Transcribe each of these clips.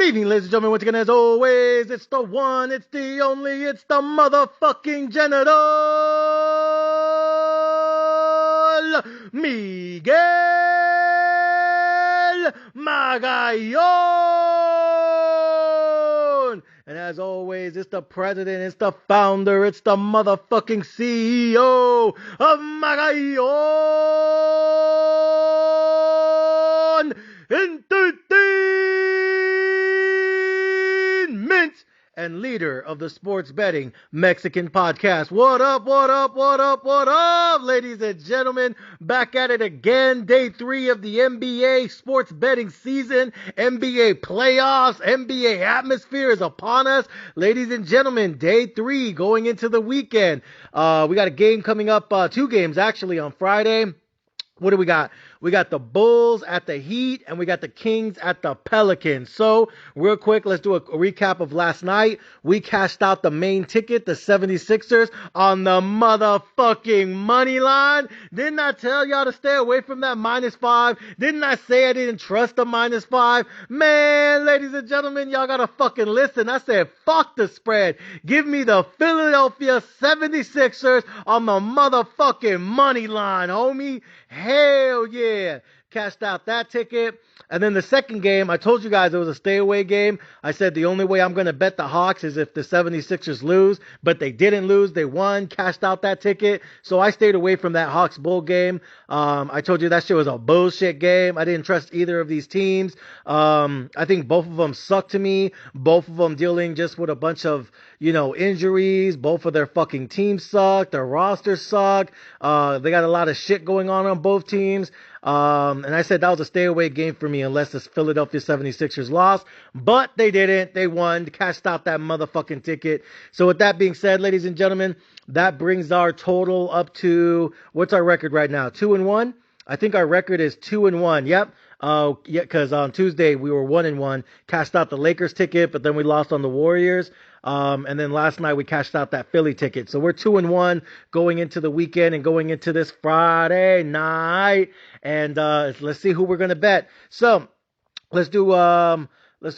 evening, ladies and gentlemen. Once again, as always, it's the one, it's the only, it's the motherfucking genital Miguel Magallon. And as always, it's the president, it's the founder, it's the motherfucking CEO of Magallon Entertainment and leader of the sports betting Mexican podcast. What up, what up, what up, what up, ladies and gentlemen? Back at it again. Day 3 of the NBA sports betting season. NBA playoffs, NBA atmosphere is upon us. Ladies and gentlemen, day 3 going into the weekend. We got a game coming up, 2 games actually on Friday. What do we got? We got the Bulls at the Heat, and we got the Kings at the Pelicans. So, real quick, let's do a recap of last night. We cashed out the main ticket, the 76ers, on the motherfucking money line. Didn't I tell y'all to stay away from that -5? Didn't I say I didn't trust the -5? Man, ladies and gentlemen, y'all gotta fucking listen. I said, fuck the spread. Give me the Philadelphia 76ers on the motherfucking money line, homie. Hell yeah. Cashed out that ticket. And then the second game, I told you guys it was a stay away game. I said the only way I'm going to bet the Hawks is if the 76ers lose, but they didn't lose. They won, cashed out that ticket. So I stayed away from that Hawks Bull game. I told you that shit was a bullshit game. I didn't trust either of these teams. I think both of them suck to me. Both of them dealing just with a bunch of, injuries. Both of their fucking teams suck. Their rosters suck. They got a lot of shit going on both teams. And I said that was a stay away game for me unless the Philadelphia 76ers lost, but they didn't. They won, cashed out that motherfucking ticket. So with that being said, ladies and gentlemen, that brings our total up to, what's our record right now? 2-1? I think our record is 2-1. Yep. Because on Tuesday we were 1-1, cashed out the Lakers ticket, but then we lost on the Warriors. And then last night we cashed out that Philly ticket. So we're 2-1 going into the weekend and going into this Friday night. And let's see who we're gonna bet. So let's do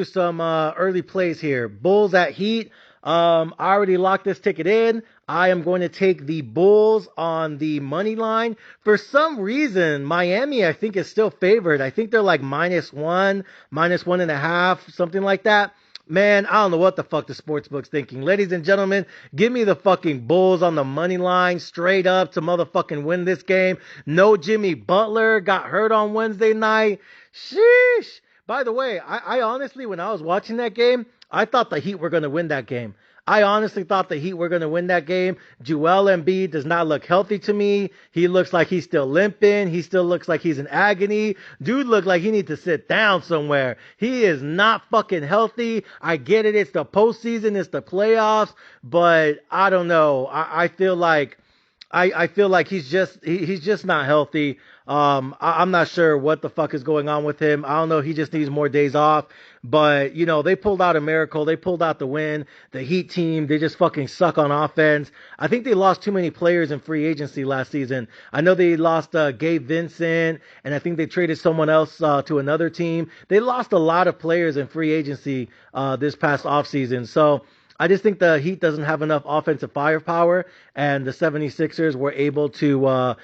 some early plays here. Bulls at Heat. I already locked this ticket in. I am going to take the Bulls on the money line. For some reason, Miami, I think, is still favored. I think they're like -1, -1.5, something like that. Man, I don't know what the fuck the sportsbook's thinking. Ladies and gentlemen, give me the fucking Bulls on the money line straight up to motherfucking win this game. No Jimmy Butler, got hurt on Wednesday night. Sheesh. By the way, I honestly, when I was watching that game, I thought the Heat were going to win that game. I honestly thought the Heat were going to win that game. Joel Embiid does not look healthy to me. He looks like he's still limping. He still looks like he's in agony. Dude looked like he needs to sit down somewhere. He is not fucking healthy. I get it. It's the postseason. It's the playoffs. But I don't know. I feel like he's just not healthy. I'm not sure what the fuck is going on with him. I don't know. He just needs more days off. But, they pulled out a miracle. They pulled out the win. The Heat team, they just fucking suck on offense. I think they lost too many players in free agency last season. I know they lost Gabe Vincent, and I think they traded someone else to another team. They lost a lot of players in free agency this past offseason. So I just think the Heat doesn't have enough offensive firepower, and the 76ers were able to,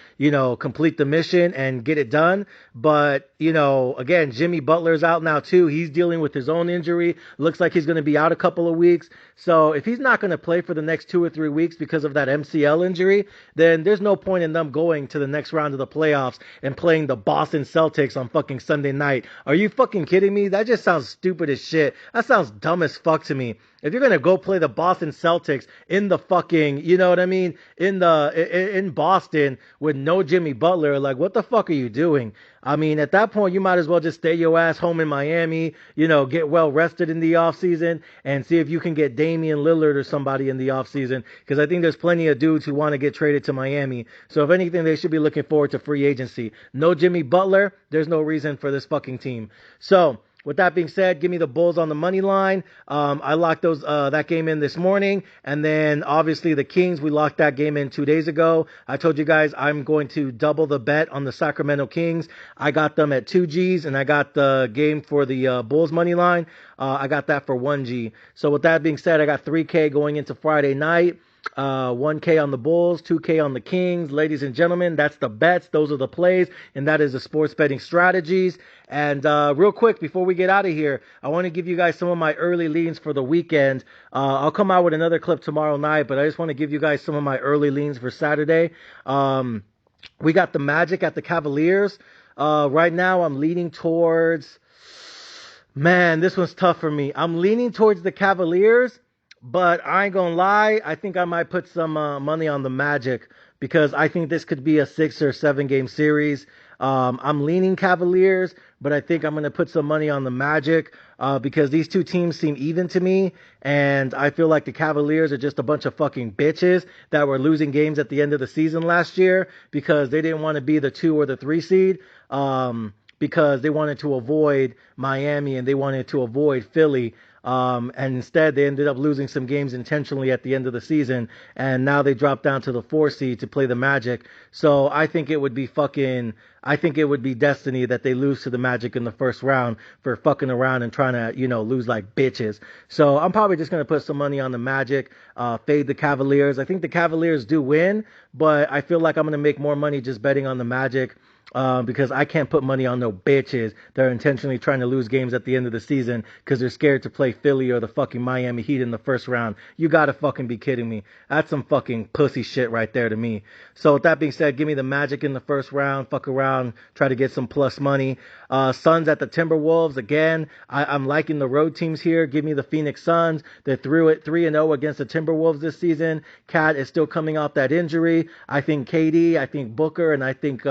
complete the mission and get it done. But, again, Jimmy Butler's out now too. He's dealing with his own injury. Looks like he's going to be out a couple of weeks. So if he's not going to play for the next 2 or 3 weeks because of that MCL injury, then there's no point in them going to the next round of the playoffs and playing the Boston Celtics on fucking Sunday night. Are you fucking kidding me? That just sounds stupid as shit. That sounds dumb as fuck to me. If you're going to go play the Boston Celtics in the fucking, in Boston with no Jimmy Butler, like, what the fuck are you doing? I mean, at that point, you might as well just stay your ass home in Miami, get well rested in the offseason and see if you can get Damian Lillard or somebody in the offseason, because I think there's plenty of dudes who want to get traded to Miami. So if anything, they should be looking forward to free agency. No Jimmy Butler, there's no reason for this fucking team. So with that being said, give me the Bulls on the money line. I locked that game in this morning. And then obviously the Kings, we locked that game in 2 days ago. I told you guys I'm going to double the bet on the Sacramento Kings. I got them at 2 Gs, and I got the game for the Bulls money line. I got that for 1 G. So with that being said, I got 3K going into Friday night. 1K on the Bulls, 2K on the Kings. Ladies and gentlemen, that's the bets. Those are the plays, and that is the sports betting strategies. And real quick, before we get out of here, I want to give you guys some of my early leans for the weekend. I'll come out with another clip tomorrow night, but I just want to give you guys some of my early leans for Saturday. We got the Magic at the Cavaliers. Right now, I'm leaning towards... Man, this one's tough for me. I'm leaning towards the Cavaliers, but I ain't gonna lie, I think I might put some money on the Magic because I think this could be a 6 or 7 game series. I'm leaning Cavaliers, but I think I'm gonna put some money on the Magic because these two teams seem even to me, and I feel like the Cavaliers are just a bunch of fucking bitches that were losing games at the end of the season last year because they didn't want to be the 2 or the 3 seed. Because they wanted to avoid Miami and they wanted to avoid Philly. And instead, they ended up losing some games intentionally at the end of the season. And now they dropped down to the 4 seed to play the Magic. So I think it would be destiny that they lose to the Magic in the first round for fucking around and trying to, lose like bitches. So I'm probably just going to put some money on the Magic, fade the Cavaliers. I think the Cavaliers do win, but I feel like I'm going to make more money just betting on the Magic. Because I can't put money on no bitches that are intentionally trying to lose games at the end of the season because they're scared to play Philly or the fucking Miami Heat in the first round. You gotta fucking be kidding me. That's some fucking pussy shit right there to me. So with that being said, give me the Magic in the first round, fuck around, try to get some plus money. Suns at the Timberwolves. Again, I'm liking the road teams here. Give me the Phoenix Suns. They're through it 3-0 against the Timberwolves this season. Cat is still coming off that injury. I think KD, I think Booker, and I think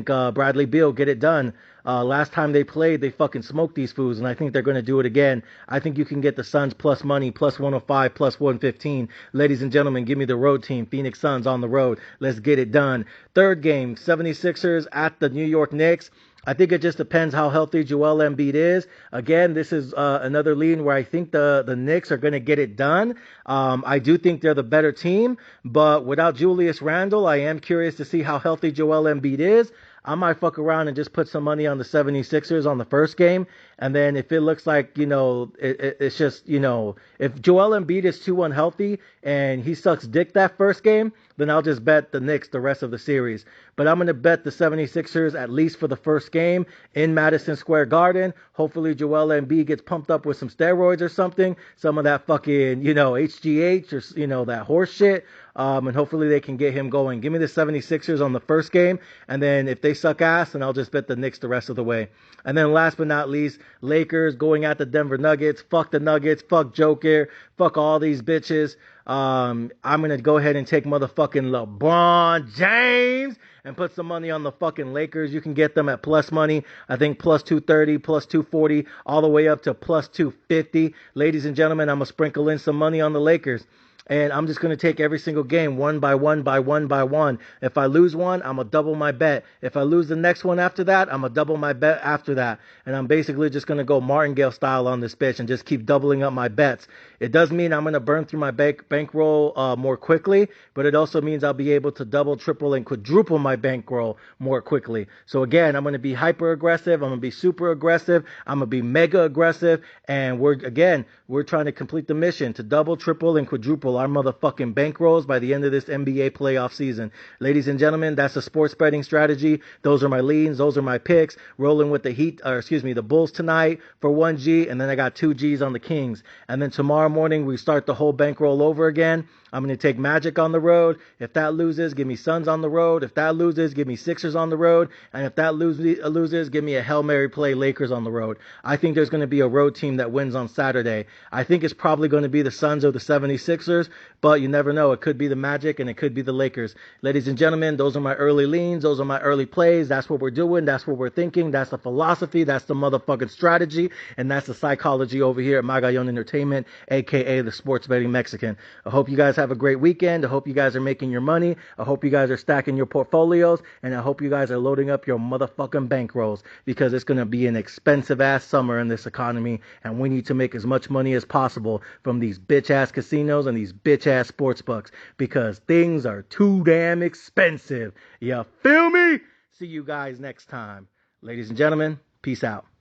Bradley Beal get it done. Last time they played, they fucking smoked these fools, and I think they're going to do it again. I think you can get the Suns plus money, plus 105, plus 115. Ladies and gentlemen, give me the road team. Phoenix Suns on the road. Let's get it done. Third game, 76ers at the New York Knicks. I think it just depends how healthy Joel Embiid is. Again, this is another lean where I think the Knicks are going to get it done. I do think they're the better team, but without Julius Randle, I am curious to see how healthy Joel Embiid is. I might fuck around and just put some money on the 76ers on the first game. And then if it looks like, it's just, if Joel Embiid is too unhealthy and he sucks dick that first game, then I'll just bet the Knicks the rest of the series. But I'm going to bet the 76ers at least for the first game in Madison Square Garden. Hopefully Joel Embiid gets pumped up with some steroids or something. Some of that fucking, HGH or, that horse shit. And hopefully they can get him going. Give me the 76ers on the first game. And then if they suck ass, then I'll just bet the Knicks the rest of the way. And then last but not least, Lakers going at the Denver Nuggets. Fuck the Nuggets. Fuck Joker. Fuck all these bitches. I'm going to go ahead and take motherfucking LeBron James and put some money on the fucking Lakers. You can get them at plus money. I think plus 230, plus 240, all the way up to plus 250. Ladies and gentlemen, I'm going to sprinkle in some money on the Lakers. And I'm just going to take every single game one by one by one by one. If I lose one, I'm going to double my bet. If I lose the next one after that, I'm going to double my bet after that. And I'm basically just going to go Martingale style on this bitch and just keep doubling up my bets. It does mean I'm going to burn through my bankroll more quickly, but it also means I'll be able to double, triple, and quadruple my bankroll more quickly. So again, I'm going to be hyper aggressive. I'm going to be super aggressive. I'm going to be mega aggressive. And we're trying to complete the mission to double, triple, and quadruple our motherfucking bankrolls by the end of this NBA playoff season. Ladies and gentlemen, that's a sports betting strategy. Those are my leans. Those are my picks. Rolling with the Bulls tonight for 1G, and then I got 2Gs on the Kings. And then tomorrow morning, we start the whole bankroll over again. I'm going to take Magic on the road. If that loses, give me Suns on the road. If that loses, give me Sixers on the road. And if that loses, give me a Hail Mary play Lakers on the road. I think there's going to be a road team that wins on Saturday. I think it's probably going to be the Suns or the 76ers, Clippers, but you never know. It could be the Magic and it could be the Lakers. Ladies and gentlemen, those are my early leans. Those are my early plays. That's what we're doing. That's what we're thinking. That's the philosophy. That's the motherfucking strategy. And that's the psychology over here at Magayon Entertainment, aka the Sports Betting Mexican. I hope you guys have a great weekend. I hope you guys are making your money. I hope you guys are stacking your portfolios. And I hope you guys are loading up your motherfucking bankrolls, because it's going to be an expensive ass summer in this economy. And we need to make as much money as possible from these bitch ass casinos and these bitch ass sports books, because things are too damn expensive. You feel me? See you guys next time. Ladies and gentlemen, peace out.